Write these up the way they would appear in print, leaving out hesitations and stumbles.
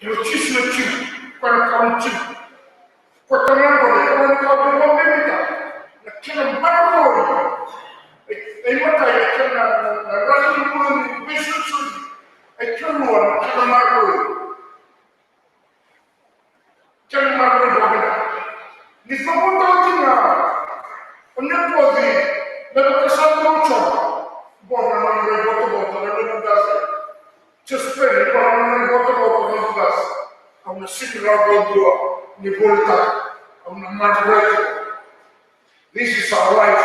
Eu disse para counting. Portanto, kalau kau belum bebida, kena baru. Mata kena rajin pun besar suri. Kena baru. Kena baru bebida. Di semua tahun ni, anda boleh dapat kesan macam, bukan orang betul-betul orang biasa. Just pray, orang betul-betul orang biasa. Ang nasigurado dua ni Volta, ang namarwet. This is our life.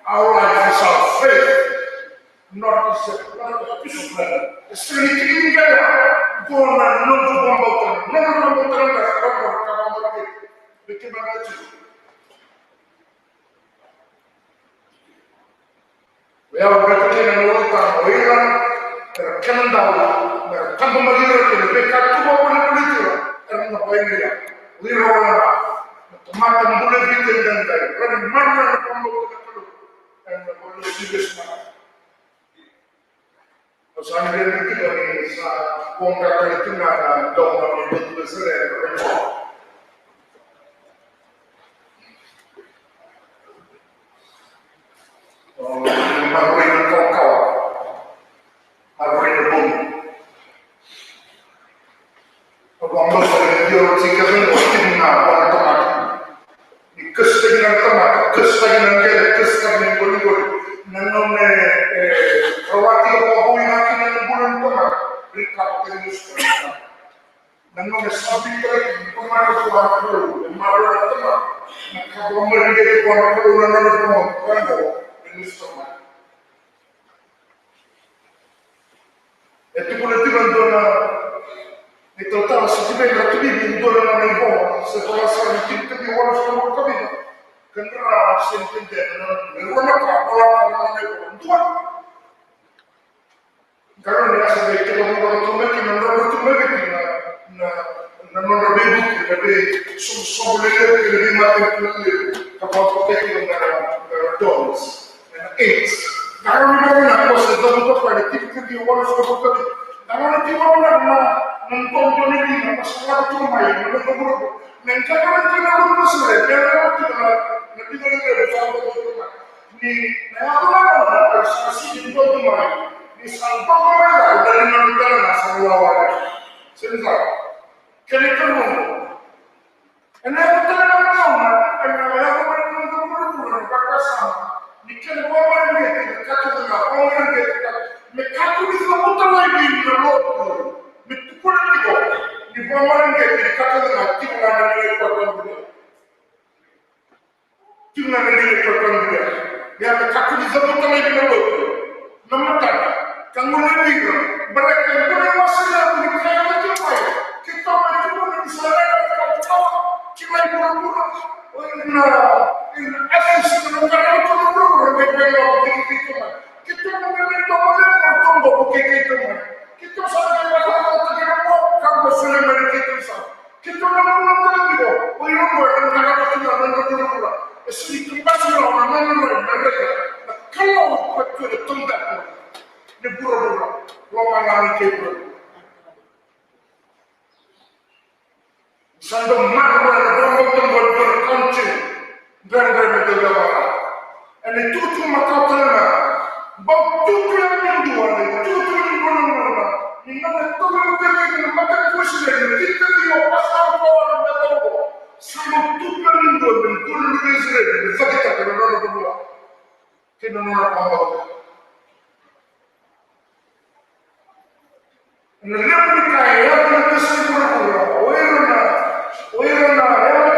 Our life is our faith, not a piece of land. Selidikin kaya, doon na nunggumbautan na kapag bikin banget. Ya, berarti yang Volta, Oiran, terkenal, tanpa melihat ini, mereka cuma boleh beliau, karena apa ini ya, lihat, teman boleh bikin dan dari, karena mana pembawa itu, dan boleh juga semua. Soalnya dia kita ni, kontak itu nggak dong, itu besar. Itu boleh dibantu itu tahu sejumlah waktu ini dolar meningkat setelah sekian kali orang semua kami kenapa sentimen orang meningkat tuan kalau ni asal itu orang tu mungkin na bebu tapi semua lebih mati kapal kita dollars and eight kalau ni nak proses itu pada tiap dia orang semua kami kalau dia orang nonton ini masalah tu mai menurut mengkaji kita masalah dia nanti kita bersama ni apa asasi itu mai ni sampai mana dari negara nasional awal sebab kita mau enak betul nama enak betul pakaian ni kita bawa ni kita kata orang kita mereka tu bisa betul lagi Lotu Betul di bawah ni kata timlah negeri pertuan dia. Timlah negeri pertuan dia. Dia kata di zaman lagi Lotu. Nampak kamu lebih mereka boleh masalah di kerana kita macam mana di sana kita pura-pura. In essence negara itu pura-pura kita mengenai bukit itu. Kita sangat kamu sudah mereka kita orang kita, orang negara kita pura-pura. Sedikit pasal orang mereka kalau betul tundak di pura-pura, orang lari kita. Sambil marah orang berkancing dan betul apa? Ini itu cuma kata batu yang dua itu Ninggalkan tuan kita makan kuisnya kita dia pasal orang betul sama tuan itu betul Israel sakit kerana orang berdua kena orang awal Nabi kaya kita semua orang yang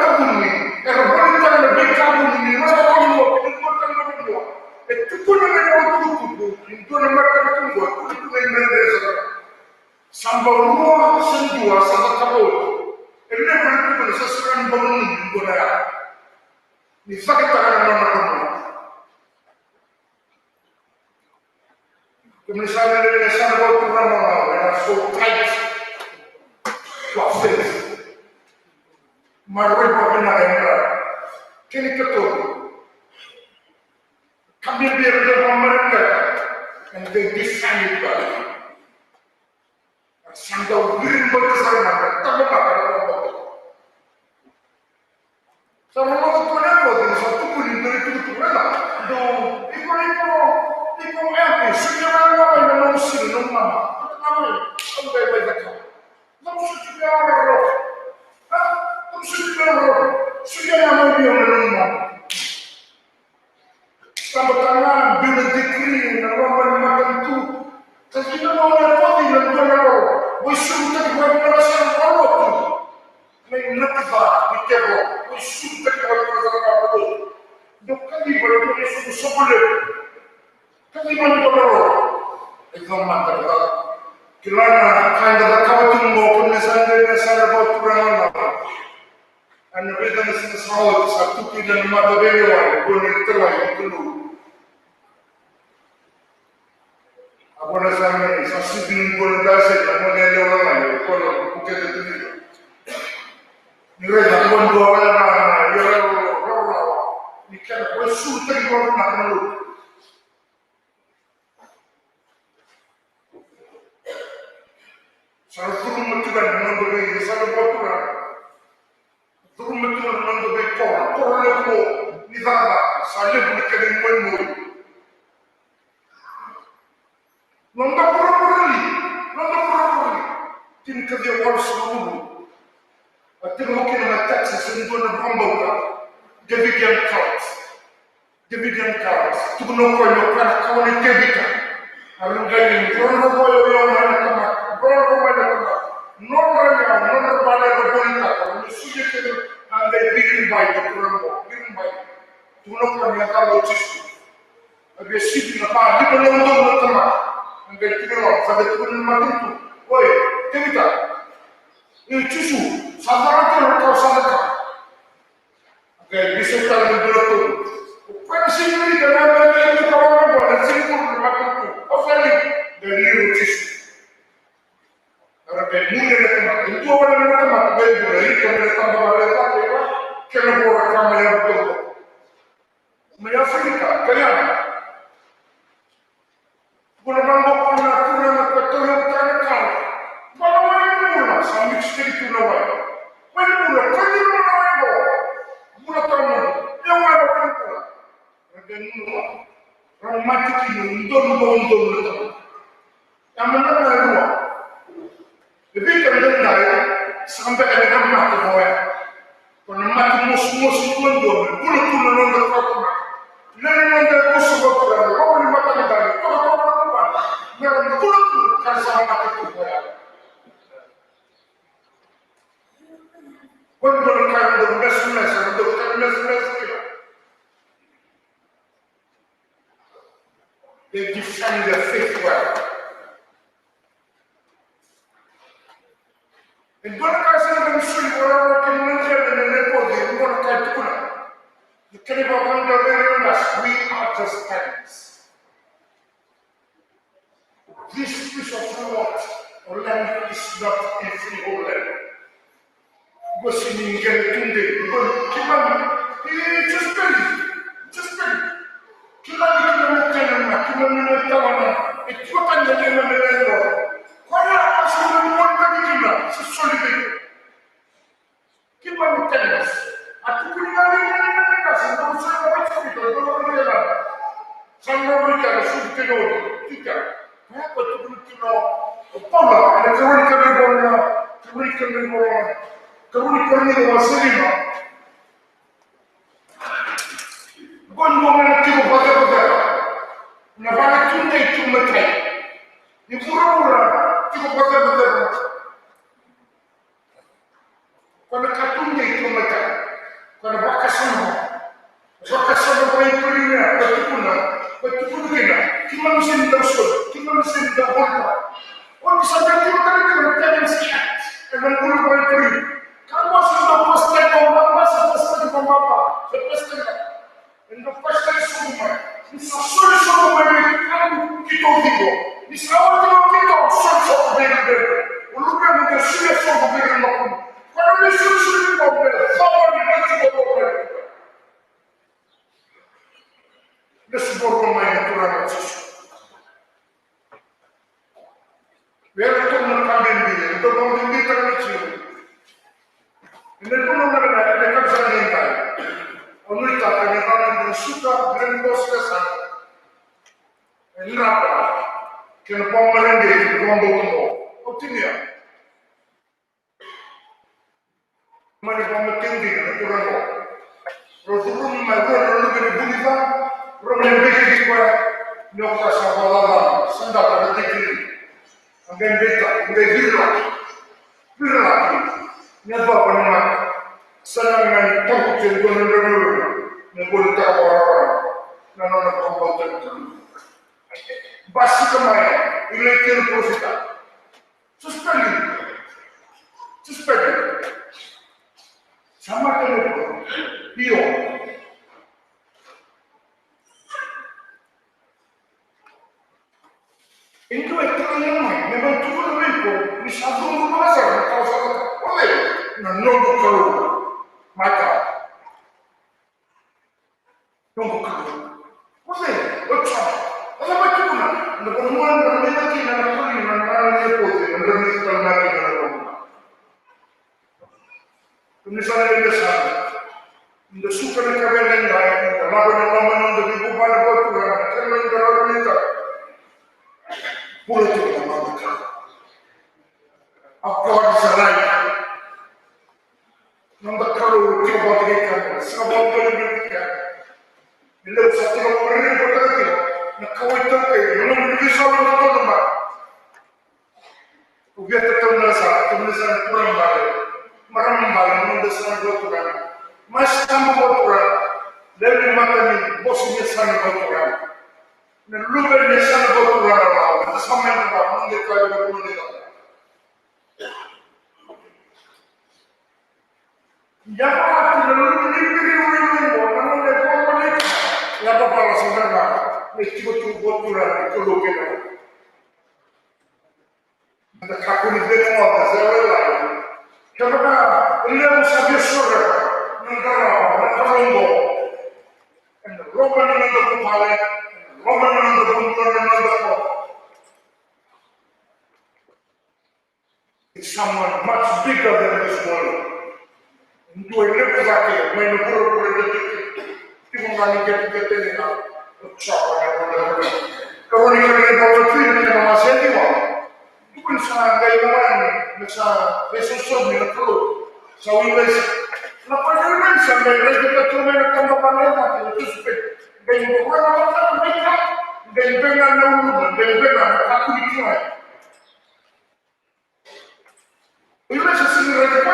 takut ni boleh tak lebih kamu ni masa kamu itu berdua itu pun yang itu mereka tunggu itu yang Sampai rumah sendua sama kabut. Ini berarti sesuatu bangun budaya. Ini sakit tangan mana-mana. Misalnya dari sana pernah yang so tight, plastik, marwah benar yang kini ketul. Kami biar dia mereka and they design it. Sandau green berkesan nak, tak apa kalau orang. Sama orang tu nak buat ini satu pun dari itu tu lah. Do, iko apa? Sekarang apa yang nak usul nama? Apa? Sampai berdekat. Nak usul apa? Ah, usul apa? Sekarang apa yang nama? Sampai tangan bila dikiri nama makan tu. Tapi nama orang pasti nak nama. Usul tak buat perasaan orang tu. Menakutkan itu, usul tak buat perasaan orang tu. Dokter di bawah itu sebelum kami mendorong itu mantap. Kerana kanda kau tu mau misalnya buat kurang apa. Anda beda mesin sahut satu kilo mata beliau boleh terlalu dulu. Apa nasanya? Satu kilo boleh dasar, namun dia orang lain kalau bukan itu dia. Mereka pun dua orang yang ikan usul tadi orang nak malu. Salah turun metukan mengambil salah baturan. Turun metukan mengambil kor leko nizama salah bukan menu. Nanda pura-pura. Tin kerja orang semua. Ati mungkin nak taksi sentuh nak bambau. Dividend cards. Tu kena kau kau ni debita. Alu gani, orang kau yang mana kama, non balik berpolitik. Kalau sudah tu, anda bikin baik orang bikin baik. Tu nak kau yang kalau cici, agak sih nak di dalam tu kama, anda kira pada tu mati tu, oi debita, ini cici, sahaja kau sahaja. Okay, bisa kalau begitu, kan sini dalam itu orang buat sini pun macam tu. Apa ni? Dari rucis. Kalau mula nak itu orang nak macam dari kalau tambah balik apa? Kalau orang ramai yang betul. Mereka kalian. Kalau orang nak betul kan kan. Kalau orang mula sambil sedikit tu lawan. Mula kerja orang mula tahu yang mana orang tu. Dan mula orang mati kini undang letak. Yang mana dua. Lebih terdengar sampai ada mati bawah. Kalau mati mus undang, bulu tu undang letak. Lain undang mus berapa? Orang mati letak. Kalau yang bulu tu kan sama mati tu bawah. When the kind of mess, they defend their faith well. And don't I say them free whatever can live in the level they want to do. You can never wonder very much. We are just parents. This piece of land is not a freehold land. Você ninguém entende. Just pay. Kita não tem nada. E tu kan jadi menelok. Kalau apa semua orang begini, sesuatu. Kita não tem. Aku punya ni kasih. Tahu saya apa itu? Tahu dia lah. Saya berikan suatu dulu. Tiga. Apa tu berikan? Apa? Ada berikan bola. Kebun ni wasili ma. Gon mo na tigo bata. Na bana tunde tumatai. Ni pura tigo bata. Quando katunde tumatai. Quando baka sama bai purina, batukuna. Kima mesin dasul, kima mesin dabolta. Onde sabe que o cara tem siat. Dengan bulu bai purina. Kamu sudah pasti kau apa? Pasti. Anda pasti semua. Semua ini kamu kita hidup. Di awal kita semua berbeda. Uluran kita semua berbeda. Kalau ni semua berbeda, sama dengan kita berbeda. Nesbor rumah yang turun atas. Biar kita mengambil itu mau diminta lucu. Ini pun orang mereka bisa meninggal. Orang kita yang suka berengkos kesan. Ini apa? Kena pemain dia, kena bawa optimis. Mana pemain tinggi, kurang. Rasulullah mengatakan orang yang berbudi, orang yang berbudi kuat, nyokap sahabat, sandal pada tinggi. Angin beta, angin birak, nyata panjang, senang dengan takut jenggot negara, negara tak orang, nana kompeten itu. Basi kemana, ilegal prosita, suspend, sama dengan bio. Itu yang memang turun itu di satu rumah saja kalau saya oleh nunggu keluar maka nunggu keluar oleh betul oleh betul nak pertemuan bermula kita nak pergi mana ni pun mana kita nak pergi mana misalnya ini sana ini suka nak kerja dengan lain kalau orang untuk ibu bapa betul kerana orang itu boleh tu orang kita. Apa yang salah? Nampak kalau kita berikan, sebab kita bila satu orang berkata, nak kawin tak? Mana bisa orang tu nampak? Ubiat tetap nasa kurang balik, maram balik, mana sana beraturan, masih sama beraturan, lebih makan bosnya sana beraturan. Luber ni sana beraturan Allah, sama yang kita mungkin kau juga boleh tahu. Yang apa tu lalu ni pilih orang ni buat ni, yang apa kalau sebenarnya ni cuba beraturan itu lokal. Anda kakak ni dia mau saya lagi. Kenapa? Ini yang saya suruh negara, negara Roman ni untuk kepala. Roman it's someone much bigger than this world. Into a little jacket, when the poor people can get in a shop or kalau ni kerja bawa tu ni kita masih ni wah, tu pun sangat gaya mana, macam resursor ni nak perlu, sawi besi. Lepas tu kan sampai kita tu mana tambah panel macam itu supaya gaya orang orang mereka gaya pengen nauru, gaya pengen aku dijual. Bila sesuatu mereka,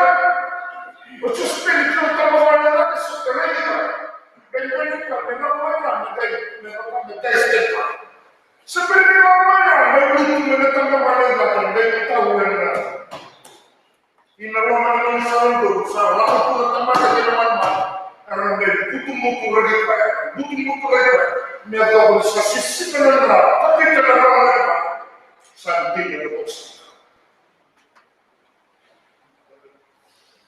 macam supaya kita tambah panel lagi supaya mereka gaya pengen orang mereka step. Seperti orang yang begitu menetapkan pada belakang dan kita bukannya. Ini orang yang selalu salah itu teman dari mana? Karena dia butuh mutu lagi pak, mereka berusaha sisi kanan tapi tidak ada santinya bos.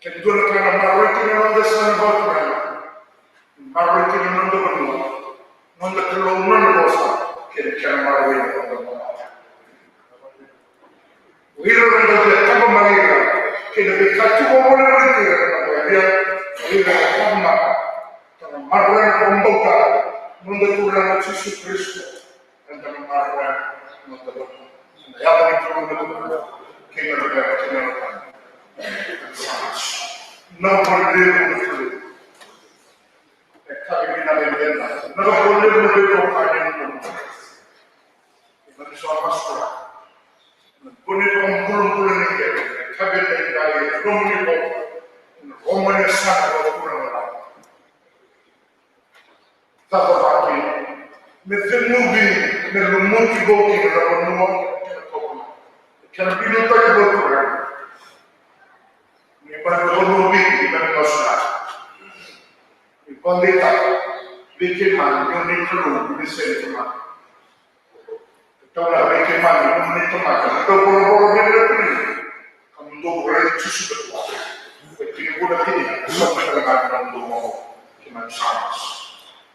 Kedua kerana malu itu memang dasar baturan, malu itu memang berdua, memang keluar dosa. Kita mahu ini untuk Wira orang apa mereka kita berkata boleh berarti dia Wira apa karena marah membuka mendekurang Yesus Kristus dan karena marah mendekurang ya itu mendekurang kita berkata nomor dia kami kita berdua nomor boleh berdoa soal masalah. Punya pembulung-pulung ini, kabel dari Roman sangat berkurang. Tapi bagi, mesti nunggu boki dalam nomor kalau bila tak berkurang, ini baru lebih dengan masalah. Pendeta, bikin mana yang perlu disediakan. Kalau ada kemana, menit makan. Kalau boro-boro dia beri, kamu tu boleh cuci betul. Begini boleh ini, sampai dengan kamu mau kemana sama.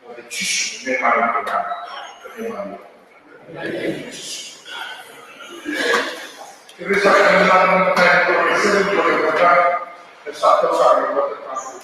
Boleh cuci memang benar, memang. Kita akan lang naman tayo ko rin sa rin ko rin na nagsakto sa akin what the traffic.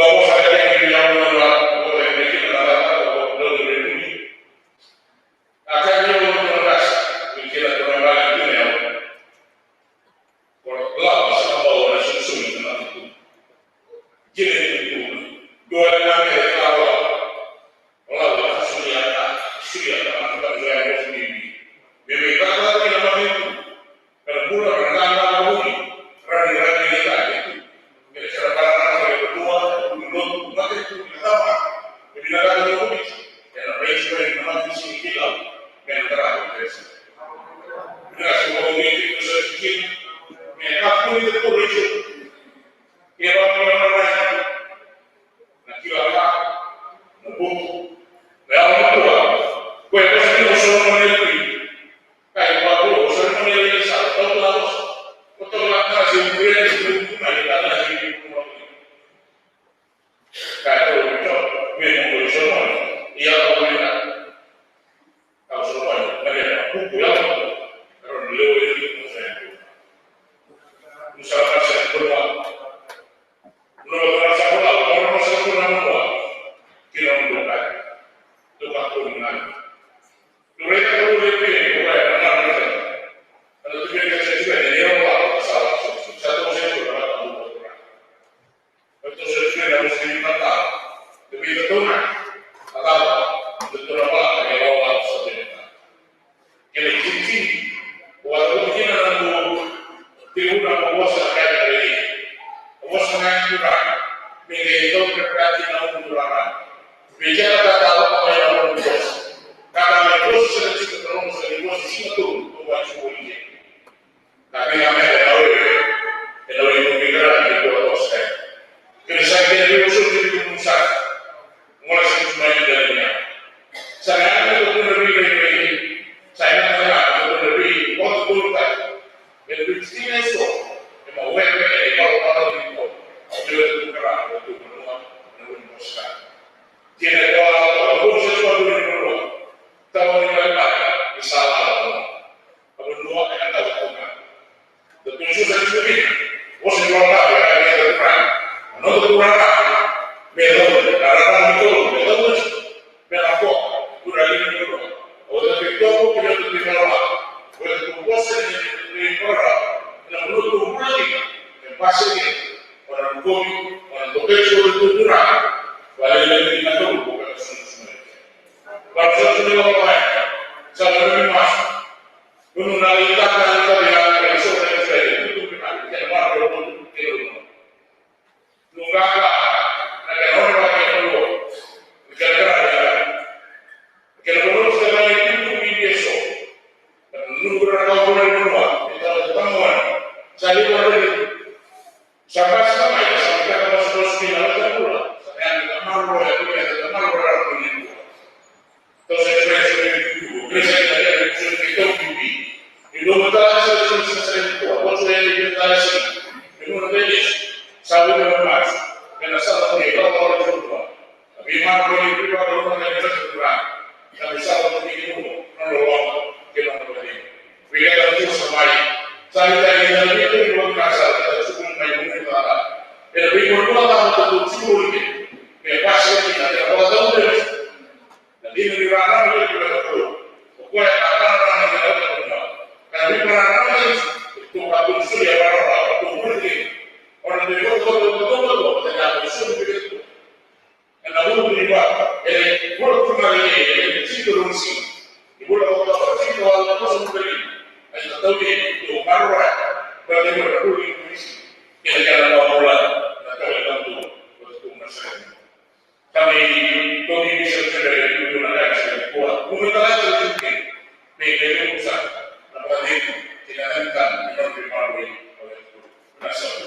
Vamos dua kali kalau Allah sudah melakukan saya sendiri. Bebek kalau tidak begitu, kalau pulang renang bumi, rani kita itu. Jadi sekarang saya berdua, belum mati itu pertama. Bila kata bumi, yang baik sekali mati sini kilau, yang terakhir. Bila semua bumi itu sedikit, mereka pun itu polisi. Kira-kira lain, nak kira-kira, buku. Leão tua, coisas que não são maneiro, cai para o são maneiro sabe, todo lá casa um grande grupo na idade da gente cai para o chão, mesmo o chão, e a comunidade, a sua maneira, o cuidado, era um leu ele no centro, não sabe fazer por lá, não vai fazer por lá, não vai fazer por lá, que não dá. Tukang komunal. Mereka perlu lebih, kalau tidak bisa juga jadi orang salah satu musim itu adalah tahu betul. Betul sesuai harus dimata, lebih betul atau betul apa yang orang sebutkan. Jadi cincin, walaupun kita nanti tidak membuat sesuatu dari, membuat sesuatu kurang, mengenai berarti namun kurang. Bicara kata apa yang orang bos, kata mereka sedang ketemu sedang posisi itu membuat sebuah ini. Tapi namanya adalah pemikiran di luar kosnya. Jadi saya tidak diusul di pusat, mulai semuanya darinya. Saya akan lebih dari saya akan lebih waktu kan, lebih istimewa itu. Memang web kalau itu, sudah terkerah untuk menuang poskan. Tiada kalau sesuatu yang perlu, tahu yang baik, misalnya, kalau dua akan tahu tuhan. Tentu sudah disebut, bos dua kali ada yang terperang, menurut kurang, metode, cara metode, berapa, sudah ini dulu. Oleh itu, kita tidak boleh bos ini orang, yang menurut lagi, yang pasti orang komi, orang dokter sudah kurang. Walaupun kita tahu bukan semua. Bangsa semua orang, sahabat emas, menunaikan yang besok dan saya itu benar. Yang baru itu, nunggu ada orang yang perlu, kerja-kerja, kerja setelah itu besok, nunggu orang kedua, kita ketemuan, saling bertemu, sama-sama ya, sampai kalau final dan pulang. Malu ya, malu orang ini. Terus saya dari kita pipi. Itu betul saya itu. Apa saya diketahui? Itu nanti sahabat emas. Karena salah dia kalau orang berdua. Tapi malu itu kalau orang yang berdua. Tapi salah itu menolong kita berdua. Bila kita semai, saya dari itu belum kasar. Kita cukup main itu ada. Tapi berdua tak betul cukup. Pasti kita tidak tahu terus. Jadi negara kita juga tahu. Pokoknya orang yang tidak tahu. Tapi orang itu bagus sudah orang itu mungkin orang itu betul tidak bisa begitu. Karena itu berubah. Kalau kemarin ini cenderung sih. Kalau kita cinta Allah itu sendiri. Kita tahu itu marwah. Bagaimana perlu ini? Kita jangan orang atau itu betul masalah. Kami bisa dari menggunakan sebuah kuat. Menggunakan sebuah PDB pusat. Dapat itu tidak akan diperlukan oleh nasional.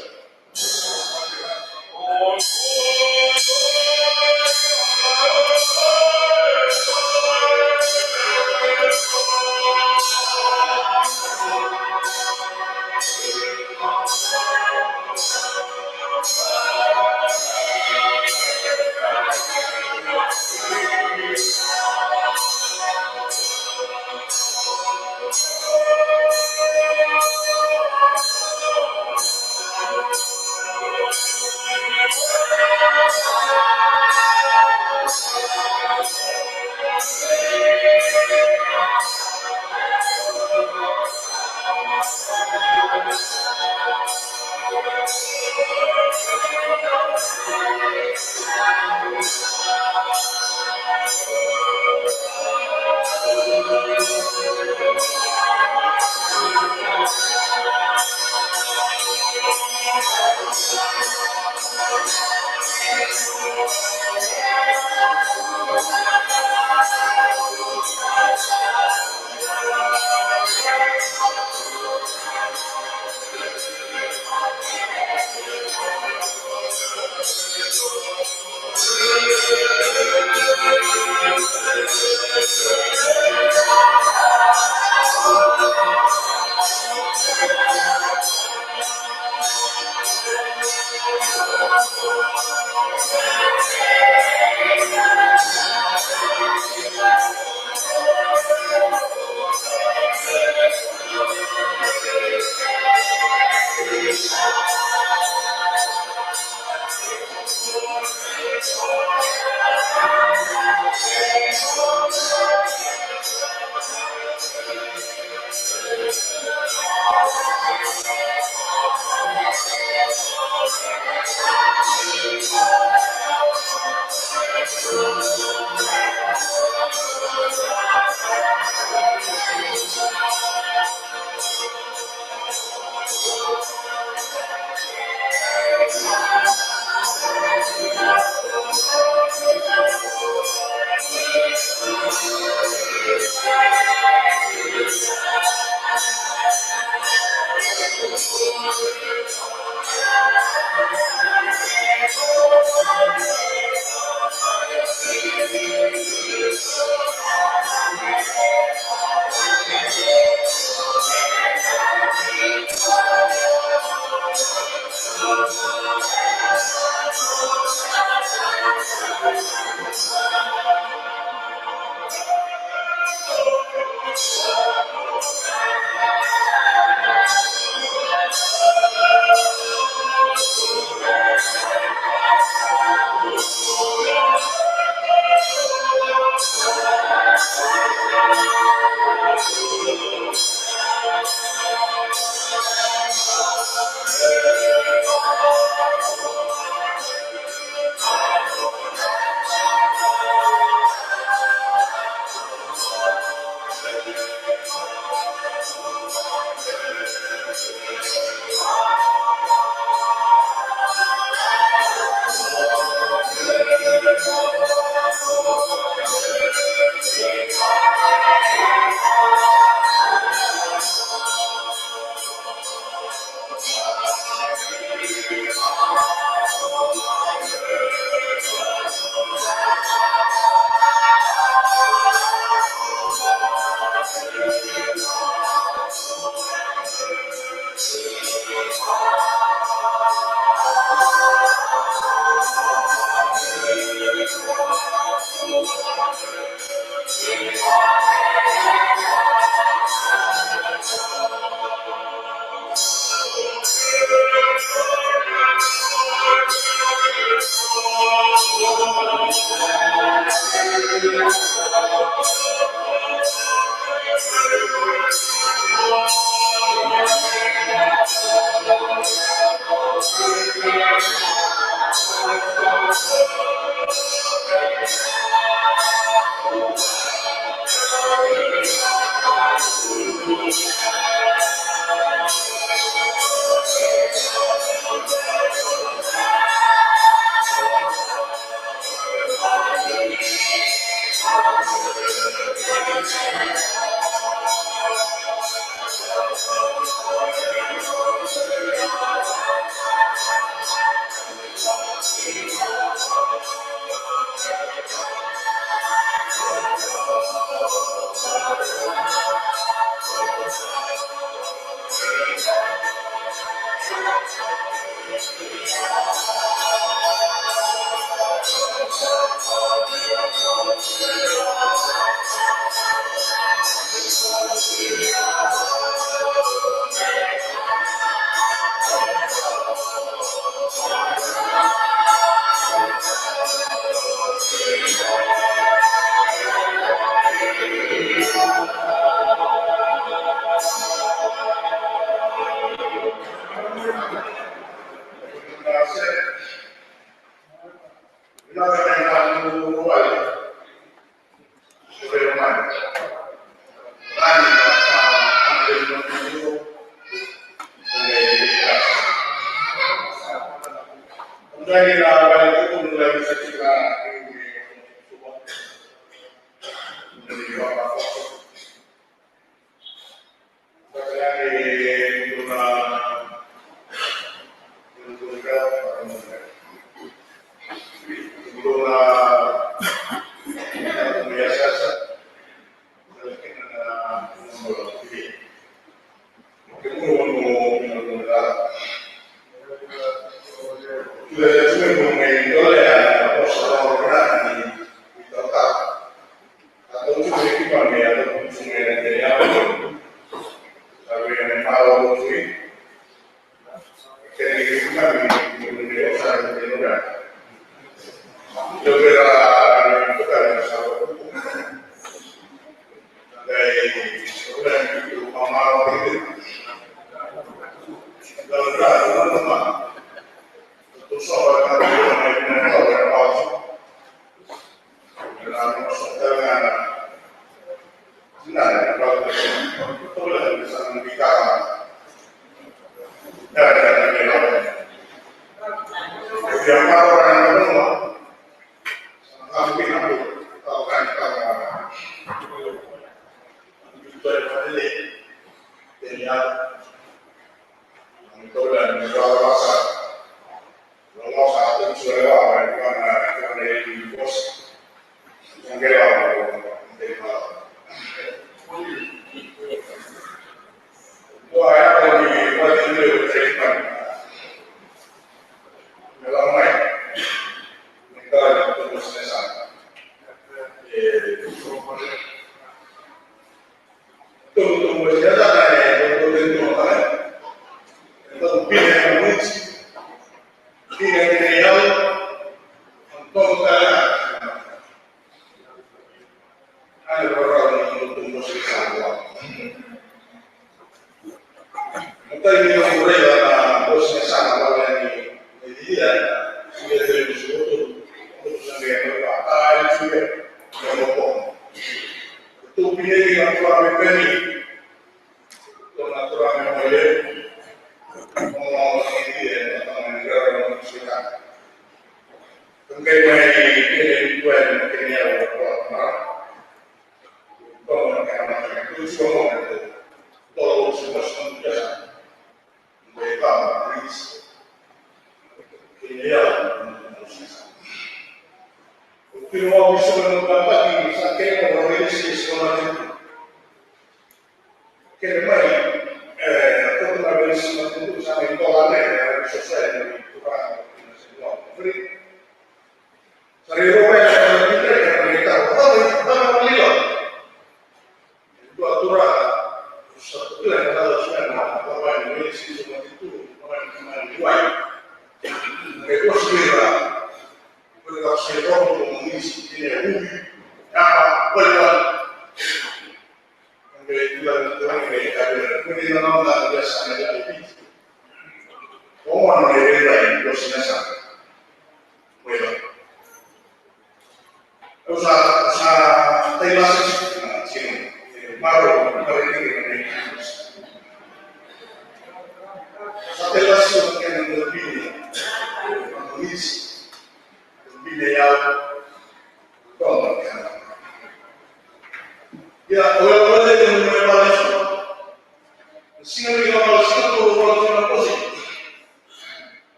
Lotu Ni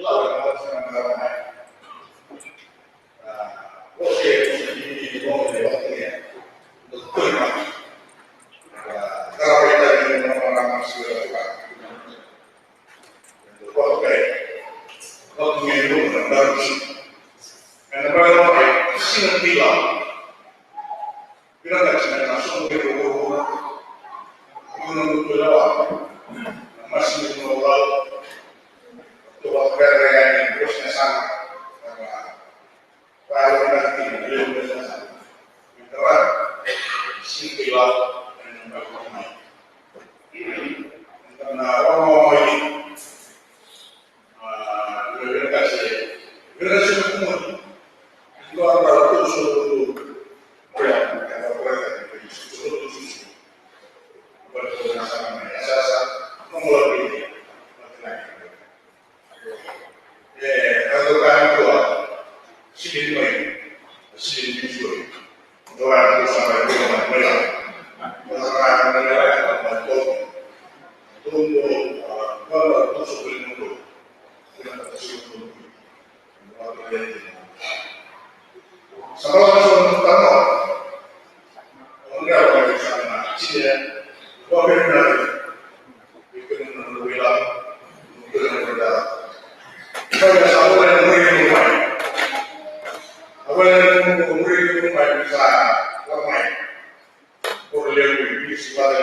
Lau baru and the brother like sing a bila bila tak masuk ke rumah menunggu lewat masih menolak tuh kerja terusnya sama kalau nanti belum selesai terang sing bila dan bagaimana karena orang ini Gerasi umum itu antara itu suatu proyek atau proyek suatu susu berkesan asasa nomor ini kalau kan tua sini sini orang bersama itu mereka orang mereka tunggu kalau masuk ke mulut kita tersebut sekolah pertama enggak boleh sama dia boleh benar itu bilang itu benar kalau sama yang murid apa yang murid bisa ramai boleh bisa ada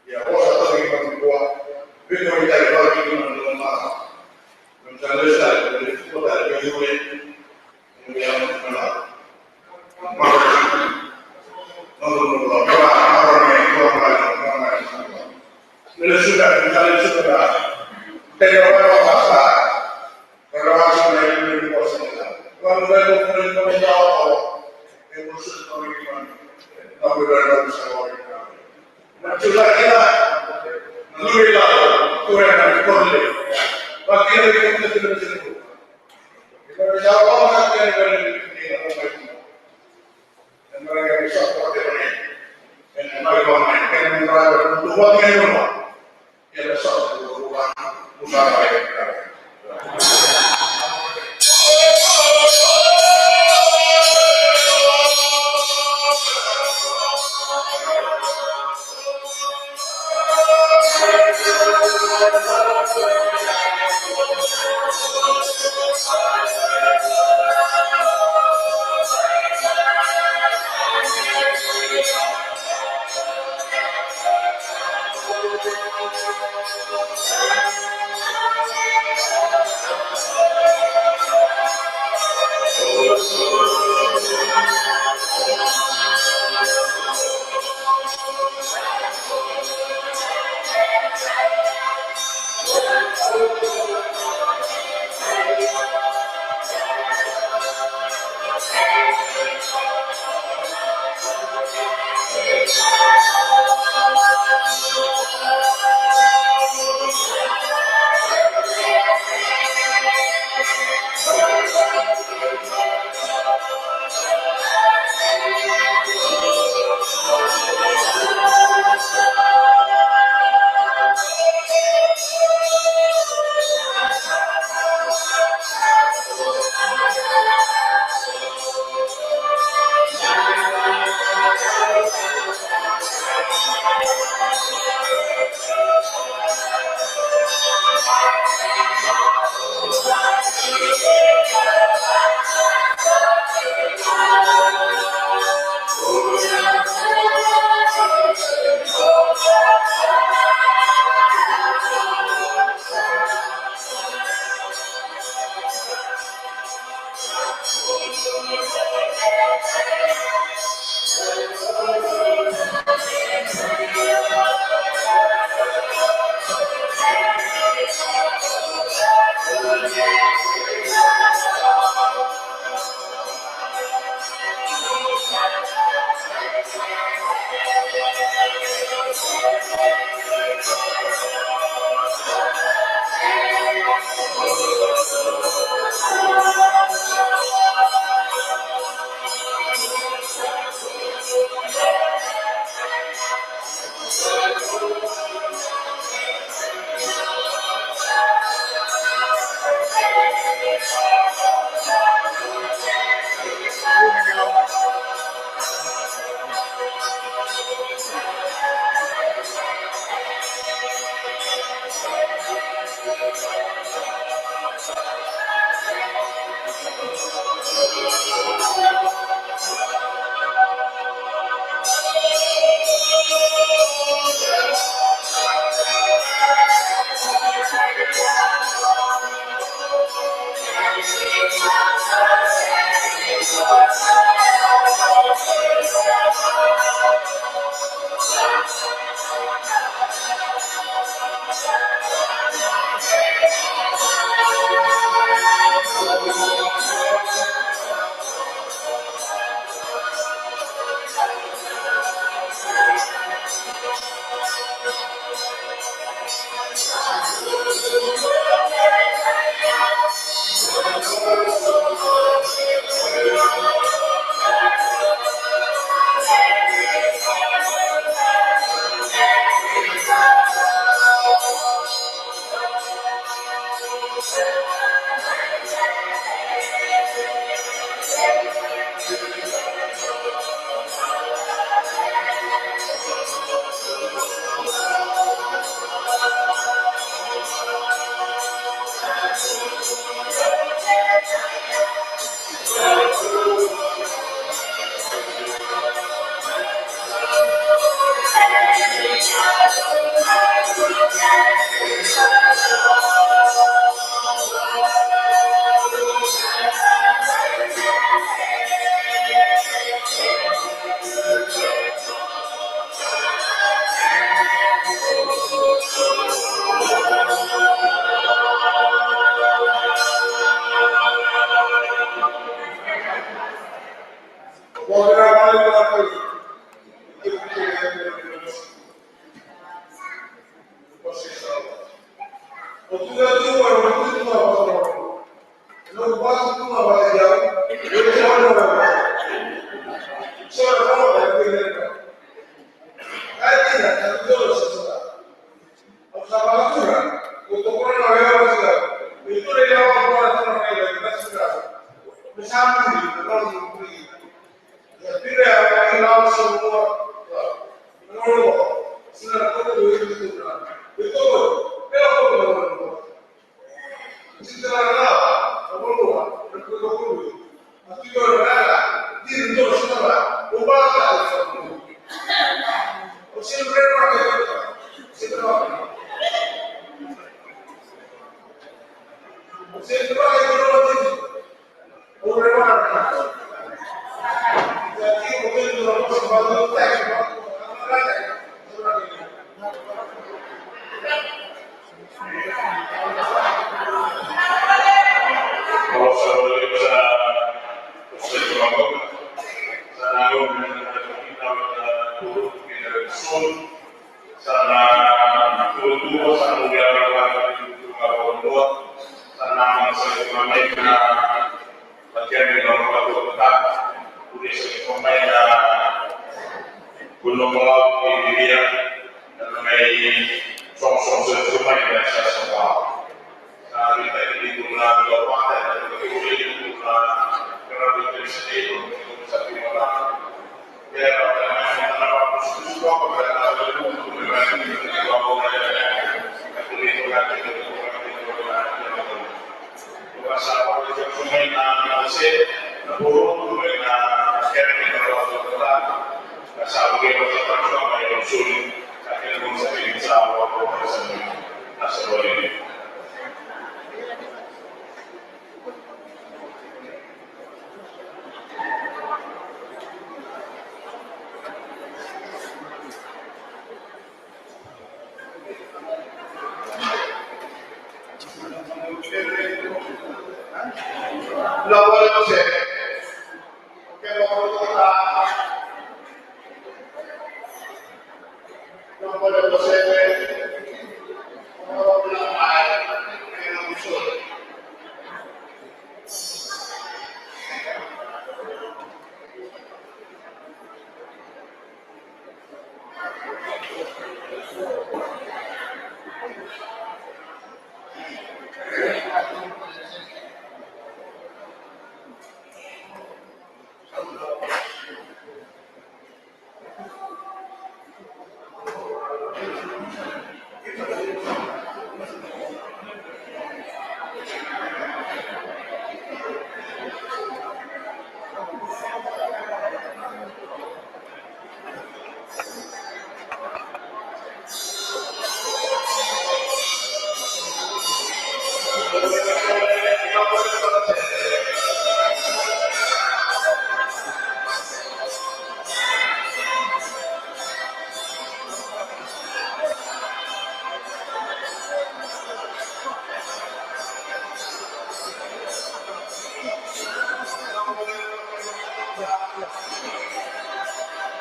ya orang atau yang kedua itu kita bagi dengan masalah misalnya saya itu ada yang kemudian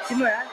Sino yan?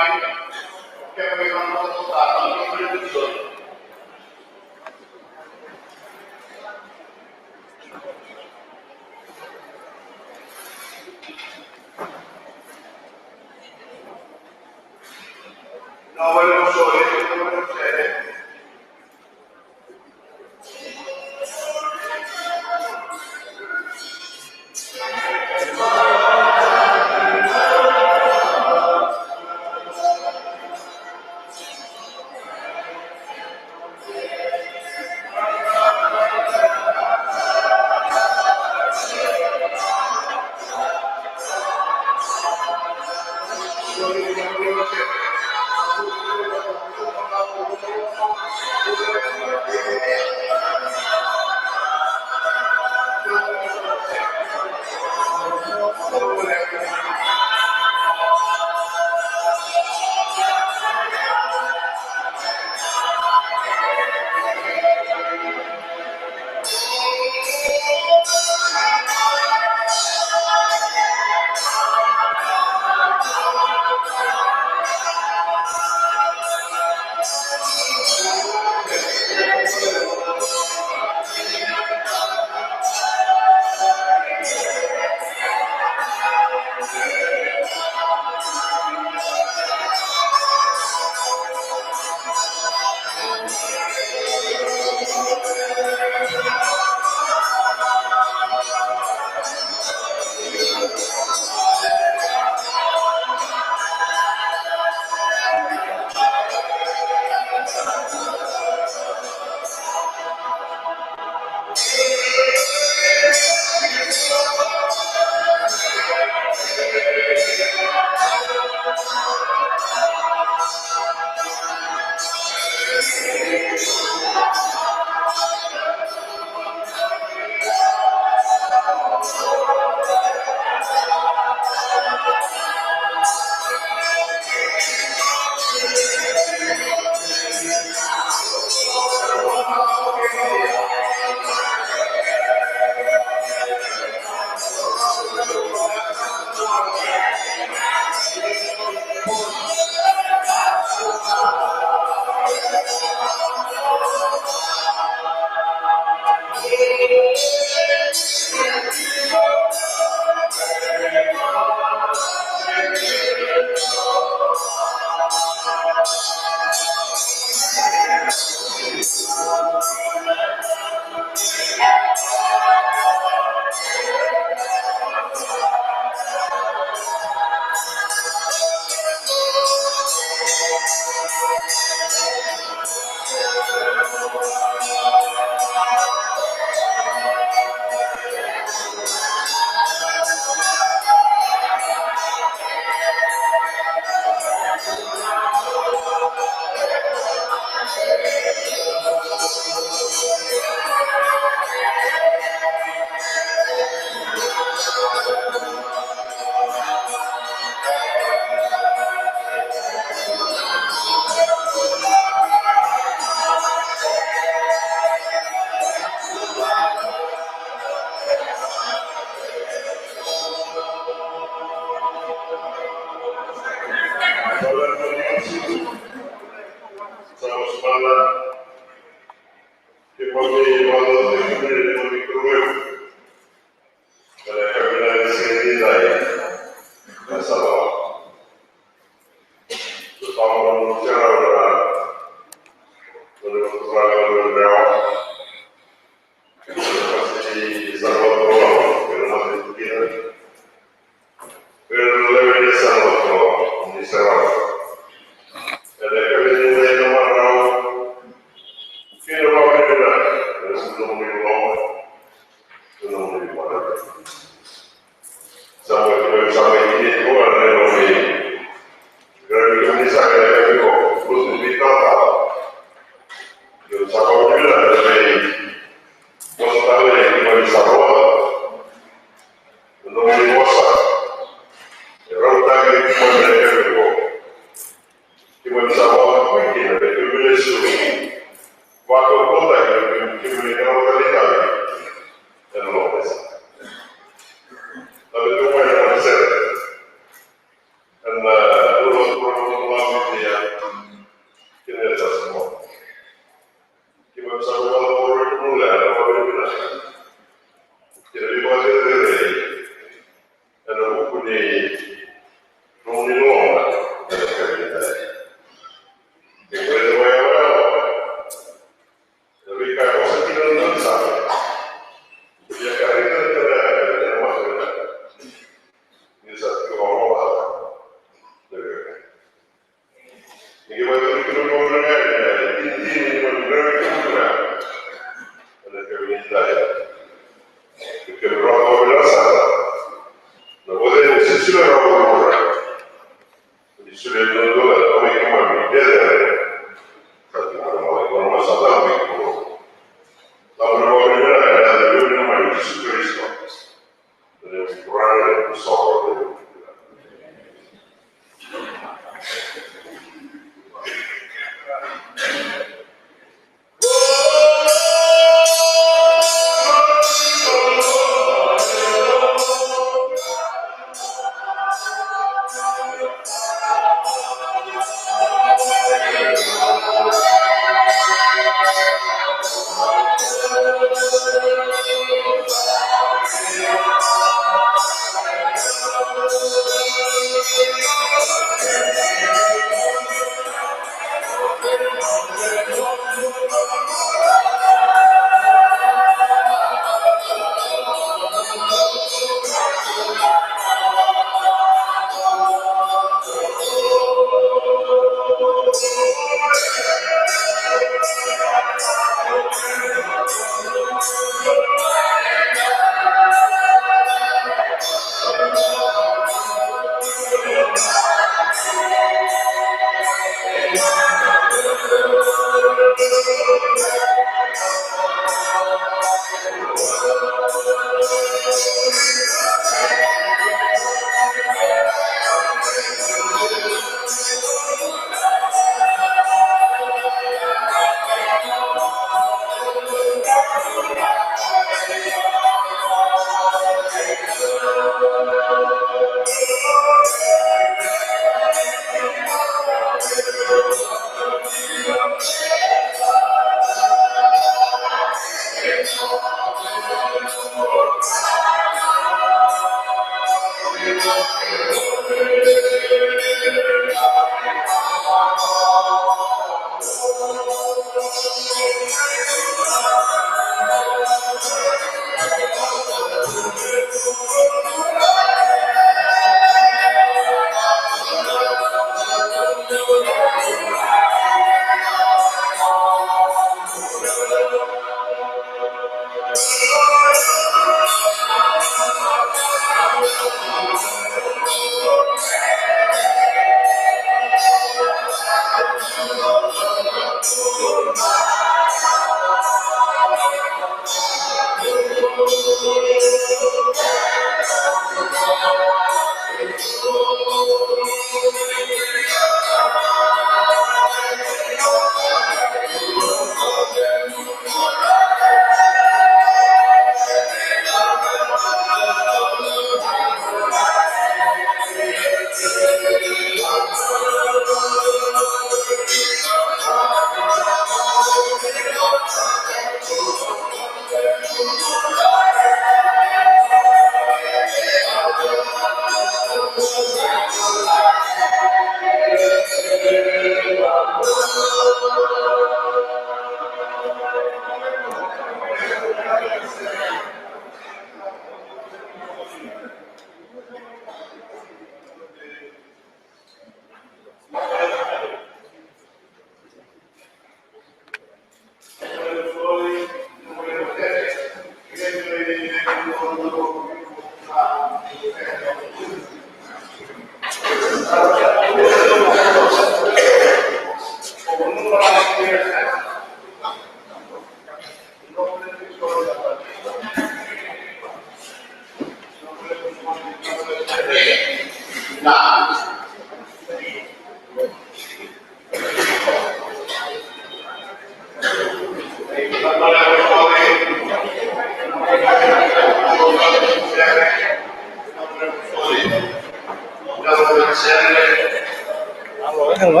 Hello,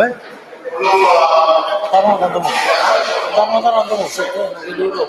tama ka mo. Tama ka lang mo. Sige, nagiluro.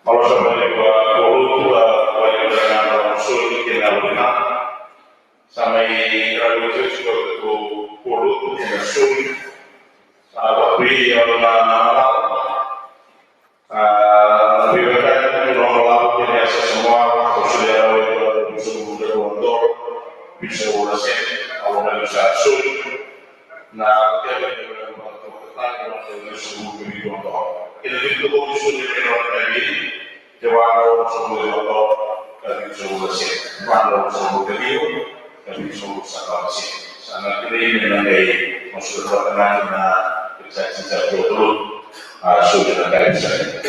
Kalau sebenarnya guru yang dengan usul kita lupa sampai ragu juga guru yang usul tapi yang nama lebih baik menolak biasa semua saudara itu bisa berkontor bisa urusin kalau nggak bisa usul nah kita yang berkontor kita yang bisa berkontor ini itu usul yang orang tadi Jawab semua dari semua sih, mana semua video dari semua sahabat sangat ini mengenai maksud bagaimana kerja betul sudah dari saya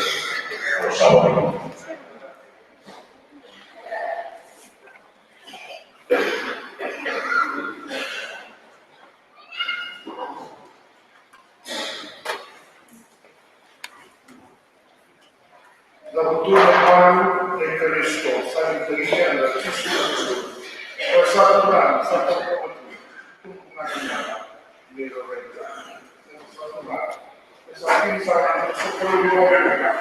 bersama. Lotu Ni Lau Centenary adalah siswa persatuan satu hubungannya mereka. Saking sangat sepuluh mereka.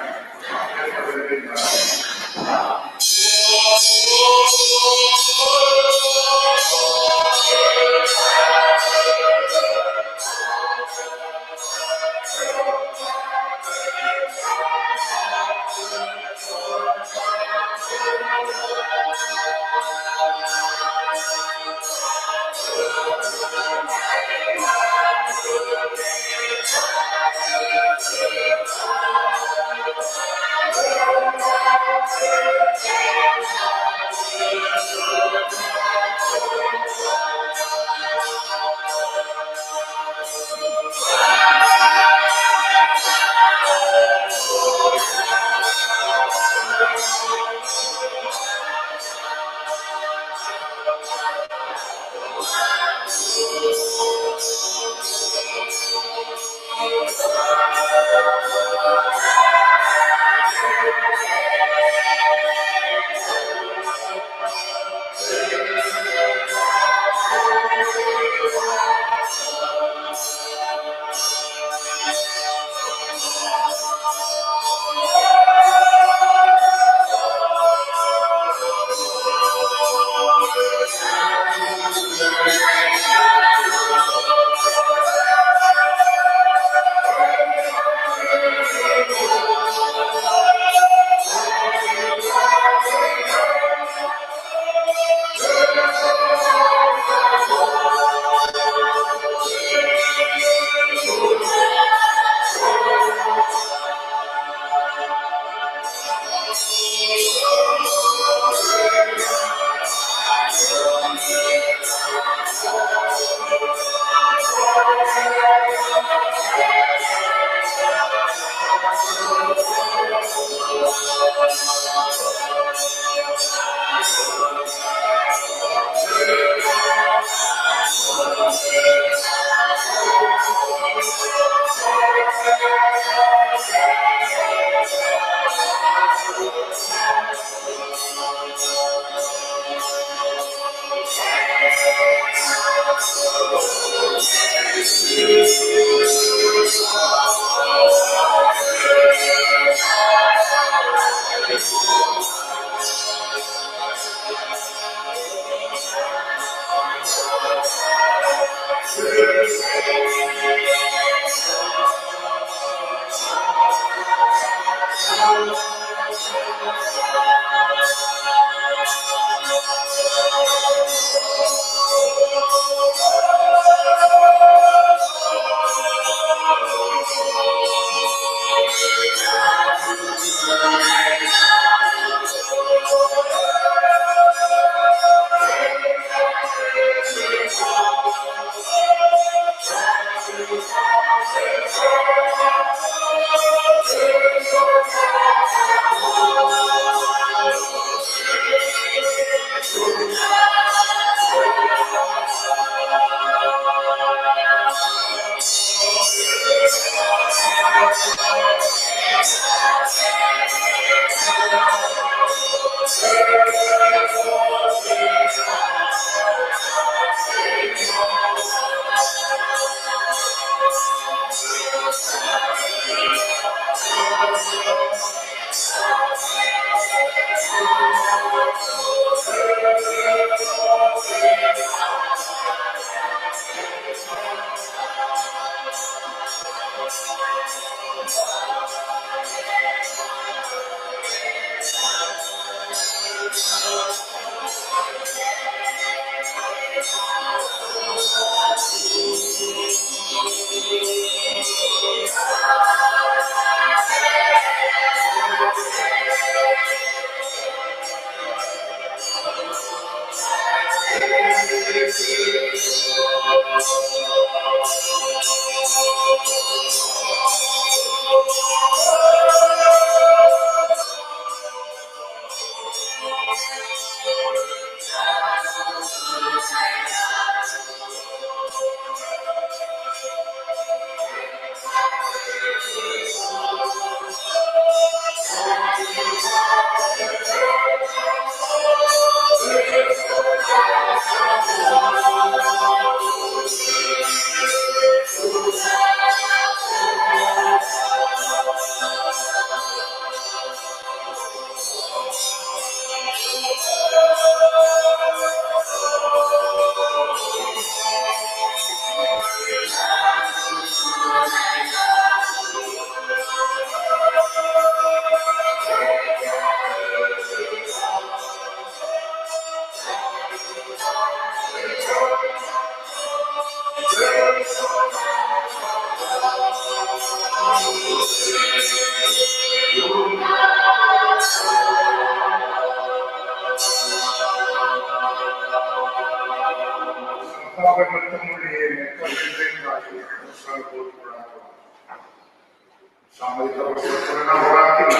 Sama ito pagkakalanan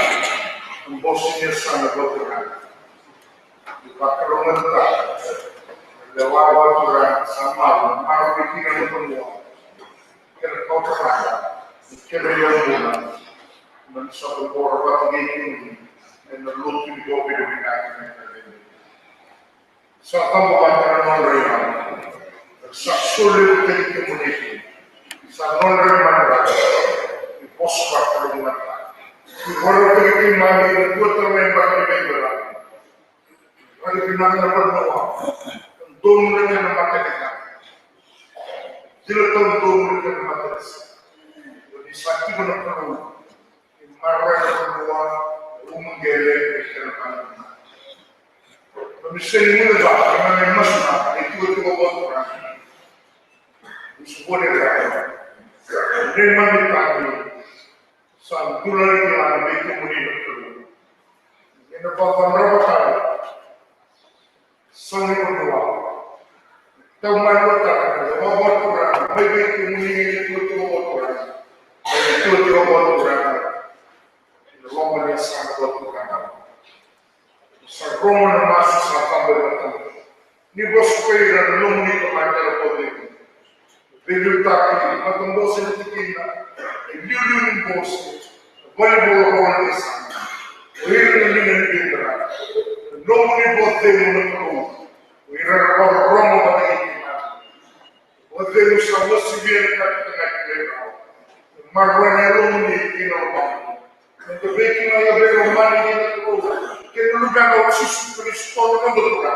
ang boss niya sa nagaturan. Ipagkalungan ka, nagawawaturan sama, marabitin ang pagmuha. Kinakauturan, kinayon muna, man sa pagkora patigay and the Lotu Ni Lau Centenary. Sa kabuhatan ng Rayman, nagsaksulit ng community, sa non-Rayman post-patronat. Baru terima dari dua terlembar di Bengalan. Ada pinangnya bernama, dom dengan mata kita. Tidak dom dengan mata kita. Jadi sakit benar perlu. Marah bernama, umgele kerana. Tapi saya ini dah, karena masuk itu buat orang. Semua dia. Memang dipanggil. Sa dular yang lebih kemudian itu, ini bapak berapa kali, sangat berdua, tahu mana tak, bapak kurang, baik kemudian itu bapak kurang, itu bapak kurang, Roma yang sangat kurang, sa Roma yang masuk sampai berdatang, ni bos kaya dan lumni kepada politik, resultat ini, macam bos yang tiada. Yulun bos, volleyball orang Islam, wiran dengan kita, nomor bos dengan nomor, wiran orang bagi kita, bos dengan semua sibir kita kita, marwan yang nomor kita orang, untuk bikin ayah berumah kita terus, kita lupa kalau sisi Kristus nomor kita,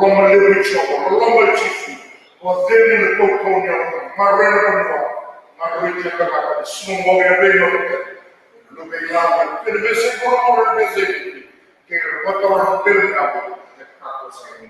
nomor lebih cepat, nomor sisi, bos dengan tokonya, marwan orang. Marwite kata semua orang beno lu benar kita bisa orang bisa kita orang benar aku saya